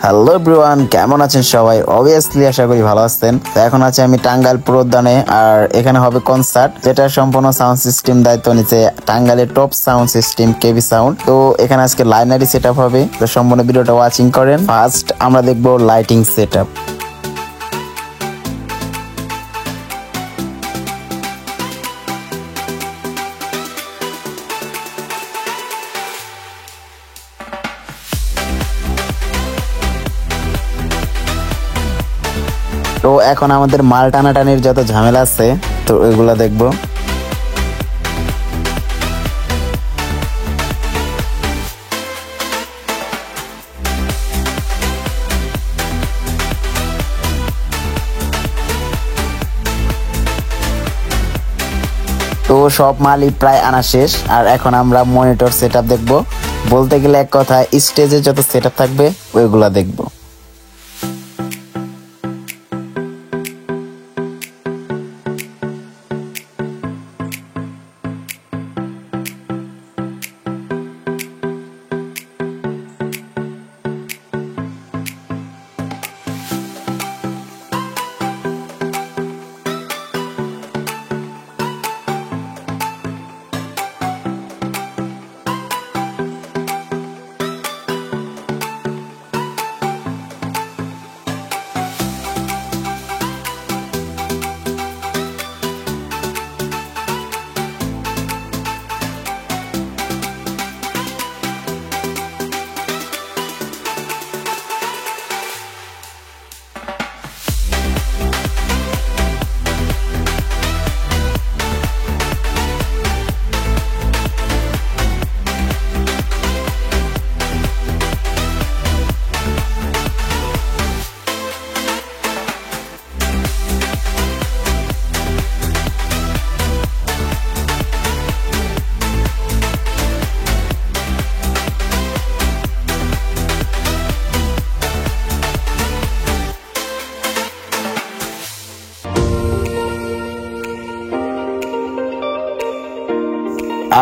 Hello everyone, কেমন আছেন সবাই? অবভিয়াসলি আশা করি ভালো আছেন। তো এখন আছে আমি টাঙ্গাইল পুরোদ্যানে, আর এখানে হবে কনসার্ট, যেটা সম্পূর্ণ সাউন্ড সিস্টেম দায়িত্ব নিচ্ছে টাঙ্গাইলের টপ সাউন্ড সিস্টেম কেবি সাউন্ড। তো এখানে আজকে লাইনারি সেট আপ হবে, তো সম্পূর্ণ ভিডিওটা ওয়াচিং করেন। ফার্স্ট আমরা দেখবো লাইটিং সেট আপ। তো এখন আমাদের মাল টানাটানির যত ঝামেলা আছে তো ওইগুলা দেখবো। তো সব মালই প্রায় আনা শেষ, আর এখন আমরা মনিটর সেট আপ দেখবো। বলতে গেলে এক কথা, স্টেজে যত সেট আপ থাকবে ওইগুলা দেখবো।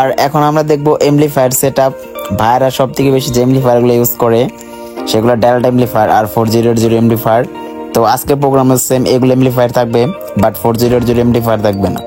আর এখন আমরা দেখবো এমপ্লিফায়ার সেট আপ। ভাইরা সব থেকে বেশি যে এমপ্লিফায়ার গুলো ইউজ করে সেগুলো ডেল্টা এমপ্লিফায়ার আর 4080 এমপ্লিফায়ার। তো আজকের প্রোগ্রামে সেম এগুলো এমপ্লিফায়ার থাকবে, বাট 4080 এমপ্লিফায়ার থাকবে না।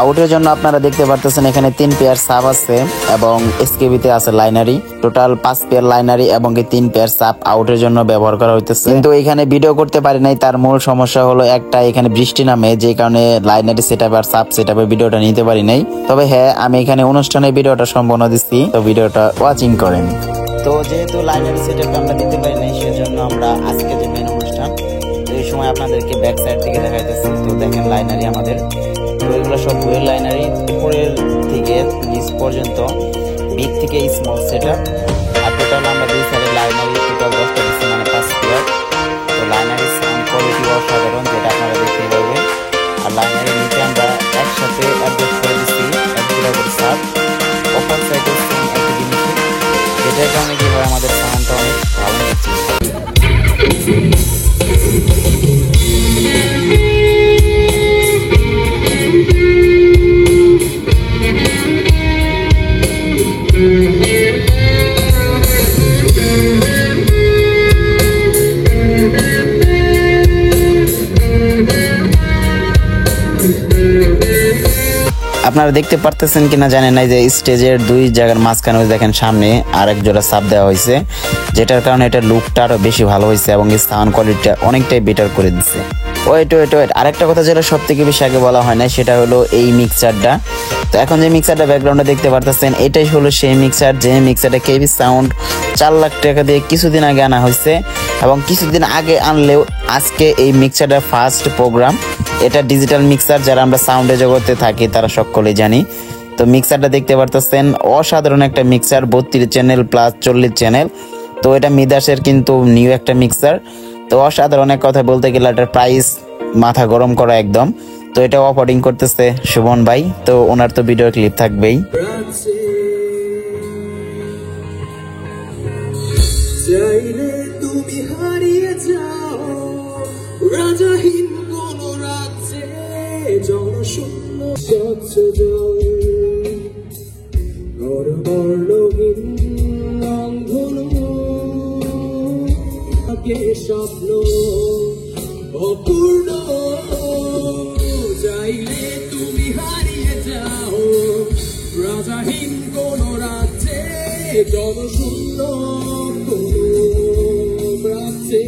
আউটের জন্য আপনারা দেখতে পারতেছেন এখানে 3 পেয়ার সাব আছে এবং এসকেবিতে আছে লাইনারি। টোটাল 5 পেয়ার লাইনারি এবং 3 পেয়ার সাব আউটের জন্য ব্যবহার করা হইতেছে। কিন্তু এখানে ভিডিও করতে পারি নাই, তার মূল সমস্যা হলো একটা, এখানে বৃষ্টি নামে, যে কারণে লাইনারি সেটআপ আর সাব সেটআপের ভিডিওটা নিতে পারি নাই। তবে হ্যাঁ, আমি এখানে অনুষ্ঠানের ভিডিওটা সম্পূর্ণ দিচ্ছি, তো ভিডিওটা ওয়াচিং করেন। তো যেহেতু লাইনারি সেটআপ আমরা দিতে পারি নাই, সেজন্য আমরা আজকে যে মেন অনুষ্ঠান, তো এই সময় আপনাদেরকে ব্যাক সাইড থেকে দেখাইতেছি। তো দেখেন লাইনারি আমাদের, তো এগুলো সব ডুয়েল লাইনারি, উপরের থেকে নিচ পর্যন্ত বিগ থেকে স্মল সেটআপ। আর টোটাল আমরা দুই সাইডে লাইনারি টোটাল 10টা দিচ্ছি, মানে 5 পেয়ার। তো লাইনারি সাউন্ড কোয়ালিটি অসাধারণ, যেটা আপনারা দেখতে পাবেন। আর লাইনারি নিচে আমরা একসাথে অ্যাডজাস্ট করে দিচ্ছি 1 জোড়া করে সাব। অপর সাইডে সেম একই জিনিসই, যেটার কারণে কি হয়, আমাদের সাউন্ডটা অনেক ভালো হচ্ছে। আপনারা দেখতে পারতেছেন কিনা জানেন না, যে স্টেজের দুই জায়গার মাঝখানে দেখেন সামনে আরেক জোড়া সাপ দেওয়া হয়েছে, যেটার কারণে এটা লুকটা আরো বেশি ভালো হয়েছে এবং সাউন্ড কোয়ালিটিটা অনেকটাই বেটার করে দিচ্ছে। ওয়েট আরেকটা কথা যেটা সব থেকে বেশি আগে বলা হয় না, সেটা হলো এই মিক্সারটা। তো এখন যে মিক্সারটা ব্যাকগ্রাউন্ডে দেখতে পারতেছেন, এটাই হলো সেই মিক্সার, যে মিক্সারটা কেবি সাউন্ড 4 লাখ টাকা দিয়ে কিছুদিন আগে আনা হয়েছে। এবং কিছুদিন আগে আনলেও আজকে এই মিক্সারটা ফার্স্ট প্রোগ্রাম। এটা ডিজিটাল মিক্সার, যারা আমরা সাউন্ডের জগতে থাকি তারা সকলেই জানি। তো মিক্সারটা দেখতে পারতেছেন অসাধারণ একটা মিক্সার, 32 চ্যানেল প্লাস 40 চ্যানেল। তো এটা মিদাসের কিন্তু নিউ একটা মিক্সার। তো অসাধারণ এক কথা বলতে গেলে এটার প্রাইস মাথা গরম করা একদম। তো এটা অফারিং করতেছে সুমন ভাই, তো ওনার তো ভিডিও ক্লিপ থাকবেই। চাইলে তুমি হারিয়ে যাও রাজাহীন কোন রাজ্যে, জনশূন্য স্বচ্ছ জল বর্ণহীন রংধনু স্বপ্ন অপূর্ণ। চাইলে তুমি হারিয়ে যাও রাজাহীন কোন রাজ্যে, জনশূন্য কোন রাজ্যে।